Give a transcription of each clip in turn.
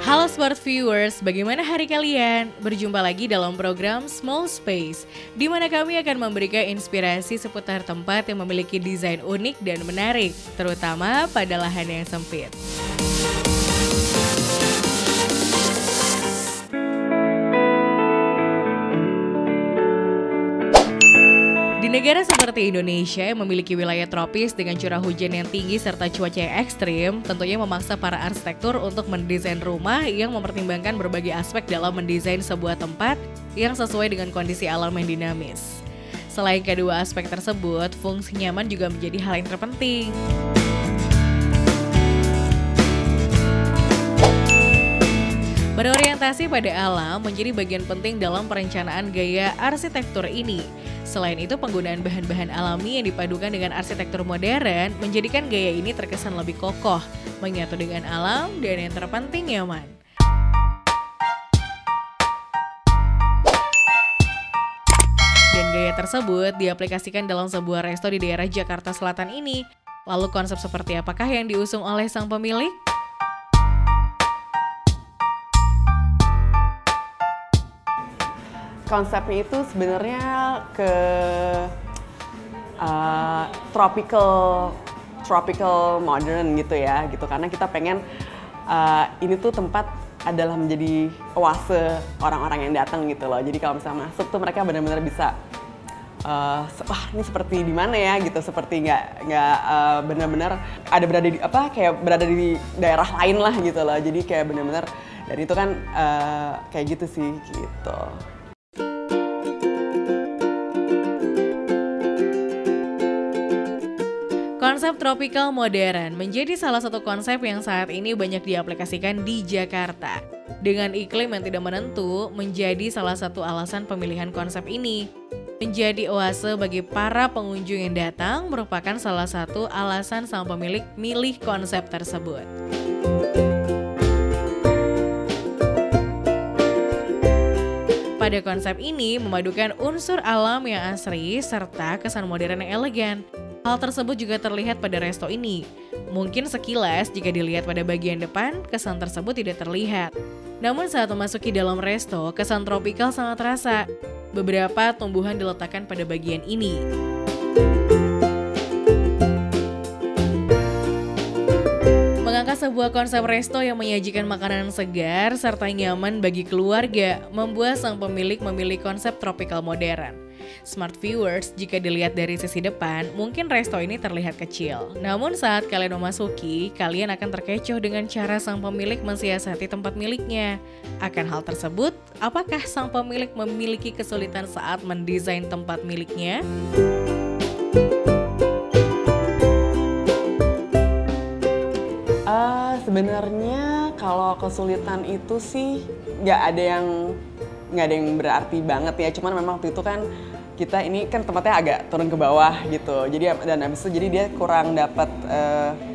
Halo Smart Viewers, bagaimana hari kalian? Berjumpa lagi dalam program Small Space, di mana kami akan memberikan inspirasi seputar tempat yang memiliki desain unik dan menarik, terutama pada lahan yang sempit. Di negara seperti Indonesia yang memiliki wilayah tropis dengan curah hujan yang tinggi serta cuaca yang ekstrim, tentunya memaksa para arsitektur untuk mendesain rumah yang mempertimbangkan berbagai aspek dalam mendesain sebuah tempat yang sesuai dengan kondisi alam yang dinamis. Selain kedua aspek tersebut, fungsi nyaman juga menjadi hal yang terpenting. Berorientasi pada alam menjadi bagian penting dalam perencanaan gaya arsitektur ini. Selain itu, penggunaan bahan-bahan alami yang dipadukan dengan arsitektur modern menjadikan gaya ini terkesan lebih kokoh, menyatu dengan alam, dan yang terpenting nyaman. Dan gaya tersebut diaplikasikan dalam sebuah resto di daerah Jakarta Selatan ini. Lalu konsep seperti apakah yang diusung oleh sang pemilik? Konsepnya itu sebenarnya ke tropical modern gitu ya, gitu karena kita pengen ini tuh tempat adalah menjadi oase orang-orang yang datang gitu loh. Jadi kalau misalnya masuk tuh mereka benar-benar bisa wah ini seperti di mana ya gitu, seperti nggak benar-benar ada berada di kayak berada di daerah lain lah gitu loh. Jadi kayak benar-benar, dan itu kan kayak gitu sih gitu. Konsep tropical modern menjadi salah satu konsep yang saat ini banyak diaplikasikan di Jakarta. Dengan iklim yang tidak menentu, menjadi salah satu alasan pemilihan konsep ini. Menjadi oase bagi para pengunjung yang datang merupakan salah satu alasan sang pemilik milih konsep tersebut. Pada konsep ini memadukan unsur alam yang asri serta kesan modern yang elegan. Hal tersebut juga terlihat pada resto ini. Mungkin sekilas jika dilihat pada bagian depan, kesan tersebut tidak terlihat. Namun saat memasuki dalam resto, kesan tropikal sangat terasa. Beberapa tumbuhan diletakkan pada bagian ini. Mengangkat sebuah konsep resto yang menyajikan makanan segar serta nyaman bagi keluarga, membuat sang pemilik memilih konsep tropical modern. Smart Viewers, jika dilihat dari sisi depan, mungkin resto ini terlihat kecil. Namun saat kalian memasuki, kalian akan terkecoh dengan cara sang pemilik mensiasati tempat miliknya. Akan hal tersebut, apakah sang pemilik memiliki kesulitan saat mendesain tempat miliknya? Sebenarnya kalau kesulitan itu sih nggak ada yang berarti banget ya. Cuman memang waktu itu kan kita ini kan tempatnya agak turun ke bawah gitu. Jadi dan habis itu jadi dia kurang dapat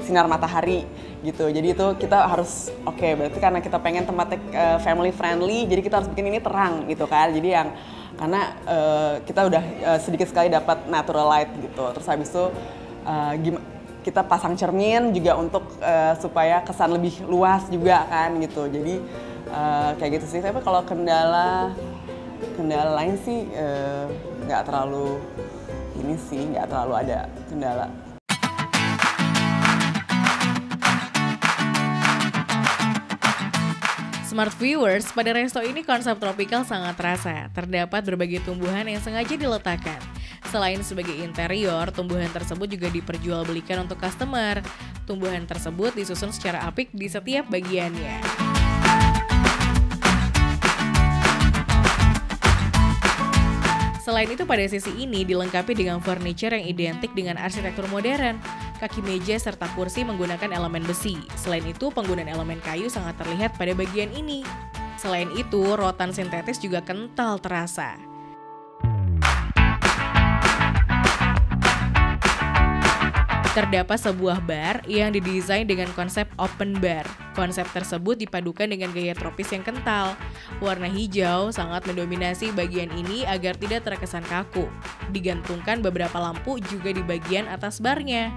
sinar matahari gitu. Jadi itu kita harus berarti karena kita pengen tempatnya family friendly, jadi kita harus bikin ini terang gitu kan. Jadi yang karena kita udah sedikit sekali dapat natural light gitu. Terus habis itu kita pasang cermin juga untuk supaya kesan lebih luas juga kan gitu. Jadi kayak gitu sih. Tapi kalau kendala lain sih nggak terlalu ada kendala. Smart Viewers, pada resto ini konsep tropikal sangat terasa. Terdapat berbagai tumbuhan yang sengaja diletakkan. Selain sebagai interior, tumbuhan tersebut juga diperjualbelikan untuk customer. Tumbuhan tersebut disusun secara apik di setiap bagiannya. Selain itu, pada sisi ini dilengkapi dengan furniture yang identik dengan arsitektur modern. Kaki meja serta kursi menggunakan elemen besi. Selain itu, penggunaan elemen kayu sangat terlihat pada bagian ini. Selain itu, rotan sintetis juga kental terasa. Terdapat sebuah bar yang didesain dengan konsep open bar. Konsep tersebut dipadukan dengan gaya tropis yang kental. Warna hijau sangat mendominasi bagian ini agar tidak terkesan kaku. Digantungkan beberapa lampu juga di bagian atas barnya.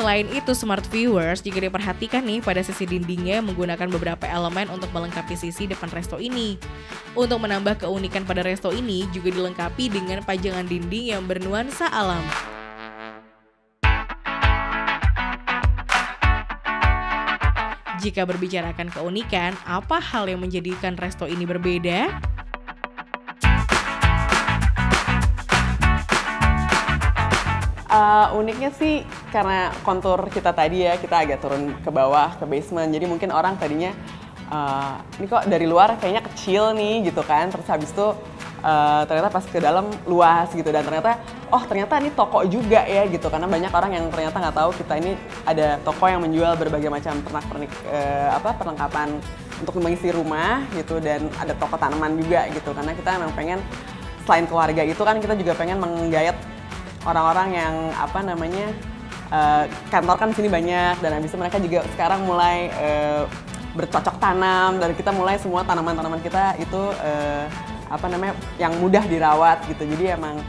Selain itu, Smart Viewers jika diperhatikan nih pada sisi dindingnya menggunakan beberapa elemen untuk melengkapi sisi depan resto ini. Untuk menambah keunikan pada resto ini juga dilengkapi dengan pajangan dinding yang bernuansa alam. Jika berbicarakan keunikan, apa hal yang menjadikan resto ini berbeda? Uniknya sih karena kontur kita tadi ya, kita agak turun ke bawah, ke basement. Jadi mungkin orang tadinya, ini kok dari luar kayaknya kecil nih gitu kan. Terus habis itu ternyata pas ke dalam luas gitu. Dan ternyata, oh ternyata ini toko juga ya gitu. Karena banyak orang yang ternyata nggak tahu kita ini ada toko yang menjual berbagai macam pernak-pernik perlengkapan untuk mengisi rumah gitu. Dan ada toko tanaman juga gitu. Karena kita memang pengen, selain keluarga itu kan kita juga pengen menggayat orang-orang yang kantor kan di sini banyak, dan habis itu mereka juga sekarang mulai bercocok tanam, dan kita mulai semua tanaman-tanaman kita itu yang mudah dirawat gitu. Jadi emang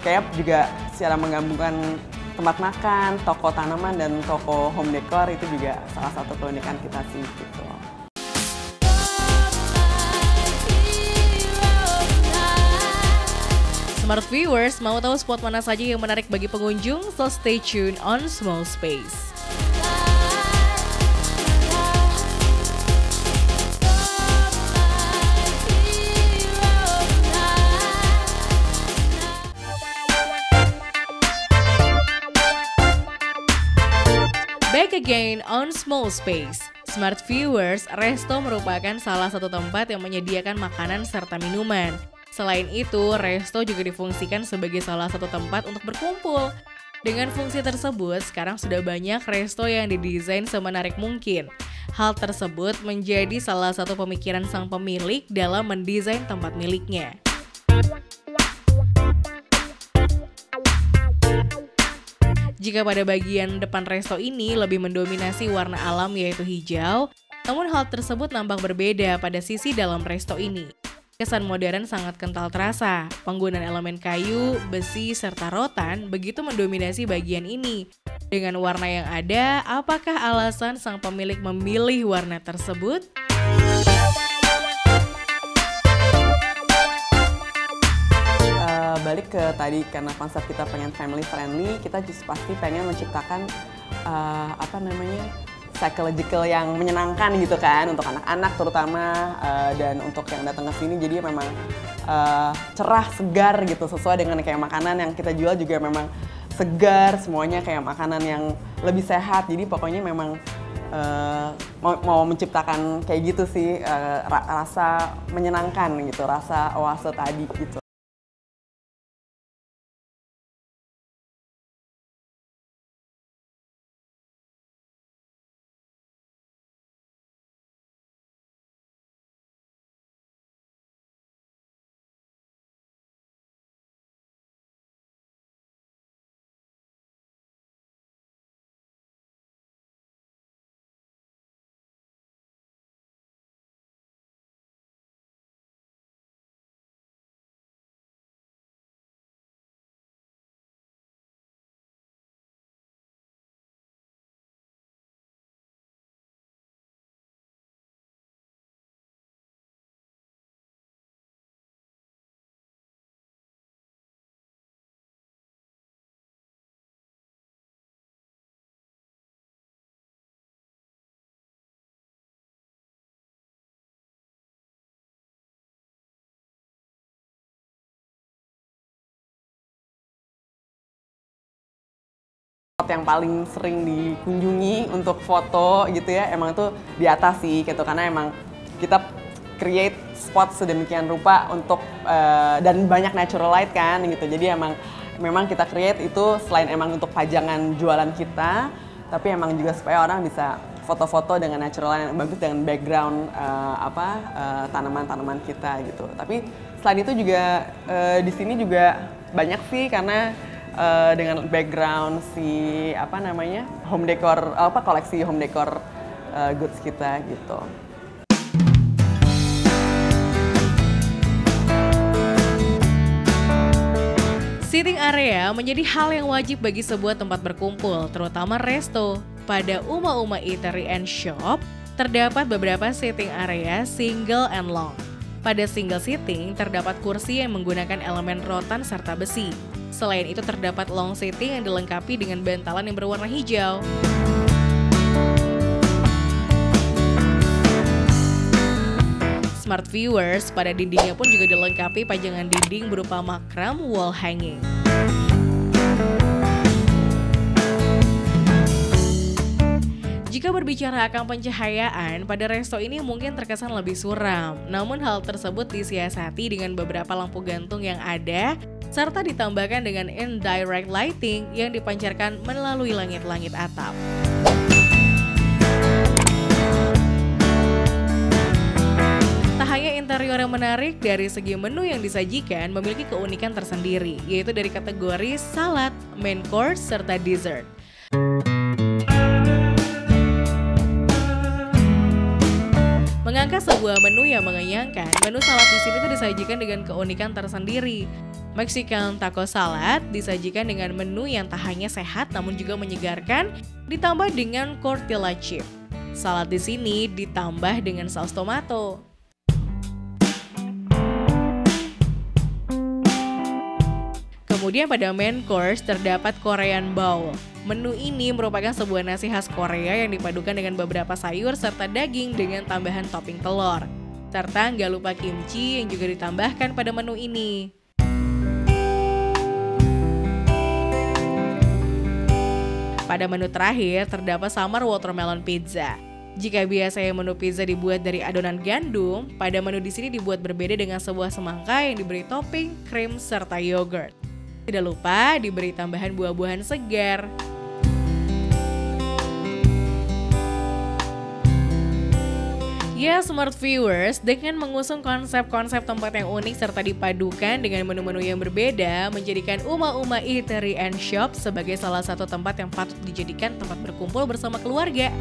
kayak juga secara menggabungkan tempat makan, toko tanaman dan toko home decor itu juga salah satu keunikan kita sih gitu. Smart Viewers mau tahu spot mana saja yang menarik bagi pengunjung? So stay tuned on Small Space. Back again on Small Space. Smart Viewers, resto merupakan salah satu tempat yang menyediakan makanan serta minuman. Selain itu, resto juga difungsikan sebagai salah satu tempat untuk berkumpul. Dengan fungsi tersebut, sekarang sudah banyak resto yang didesain semenarik mungkin. Hal tersebut menjadi salah satu pemikiran sang pemilik dalam mendesain tempat miliknya. Jika pada bagian depan resto ini lebih mendominasi warna alam yaitu hijau, namun hal tersebut nampak berbeda pada sisi dalam resto ini. Kesan modern sangat kental terasa. Penggunaan elemen kayu, besi, serta rotan begitu mendominasi bagian ini. Dengan warna yang ada, apakah alasan sang pemilik memilih warna tersebut? Balik ke tadi, karena konsep kita pengen family friendly, kita just pasti pengen menciptakan psychological yang menyenangkan gitu kan untuk anak-anak terutama, dan untuk yang datang ke sini. Jadi memang cerah, segar gitu, sesuai dengan kayak makanan yang kita jual juga memang segar, semuanya kayak makanan yang lebih sehat. Jadi pokoknya memang mau menciptakan kayak gitu sih, rasa menyenangkan gitu, rasa oase tadi gitu. Yang paling sering dikunjungi untuk foto gitu ya, emang itu di atas sih gitu, karena emang kita create spot sedemikian rupa untuk dan banyak natural light kan gitu. Jadi memang kita create itu selain emang untuk pajangan jualan kita, tapi emang juga supaya orang bisa foto-foto dengan natural light yang bagus dengan background tanaman-tanaman kita gitu. Tapi selain itu juga di sini juga banyak sih, karena dengan background home decor, koleksi home decor goods kita gitu. Sitting area menjadi hal yang wajib bagi sebuah tempat berkumpul, terutama resto. Pada Uma Uma Eatery and Shop, terdapat beberapa sitting area single and long. Pada single sitting, terdapat kursi yang menggunakan elemen rotan serta besi. Selain itu terdapat long sitting yang dilengkapi dengan bantalan yang berwarna hijau. Smart Viewers, pada dindingnya pun juga dilengkapi pajangan dinding berupa makram wall hanging. Jika berbicara akan pencahayaan, pada resto ini mungkin terkesan lebih suram. Namun hal tersebut disiasati dengan beberapa lampu gantung yang ada, serta ditambahkan dengan indirect lighting yang dipancarkan melalui langit-langit atap. Interior yang menarik, dari segi menu yang disajikan memiliki keunikan tersendiri, yaitu dari kategori salad, main course, serta dessert. Mengangkat sebuah menu yang mengenyangkan, menu salad di sini tuh disajikan dengan keunikan tersendiri. Mexican taco salad disajikan dengan menu yang tak hanya sehat namun juga menyegarkan, ditambah dengan tortilla chip. Salad di sini ditambah dengan saus tomato. Kemudian pada main course terdapat Korean bowl. Menu ini merupakan sebuah nasi khas Korea yang dipadukan dengan beberapa sayur serta daging dengan tambahan topping telur. Serta nggak lupa kimchi yang juga ditambahkan pada menu ini. Pada menu terakhir terdapat summer watermelon pizza. Jika biasanya menu pizza dibuat dari adonan gandum, pada menu di sini dibuat berbeda dengan sebuah semangka yang diberi topping krim serta yogurt. Tidak lupa diberi tambahan buah-buahan segar. Ya, Smart Viewers, dengan mengusung konsep-konsep tempat yang unik serta dipadukan dengan menu-menu yang berbeda, menjadikan Uma Uma Eatery and Shop sebagai salah satu tempat yang patut dijadikan tempat berkumpul bersama keluarga.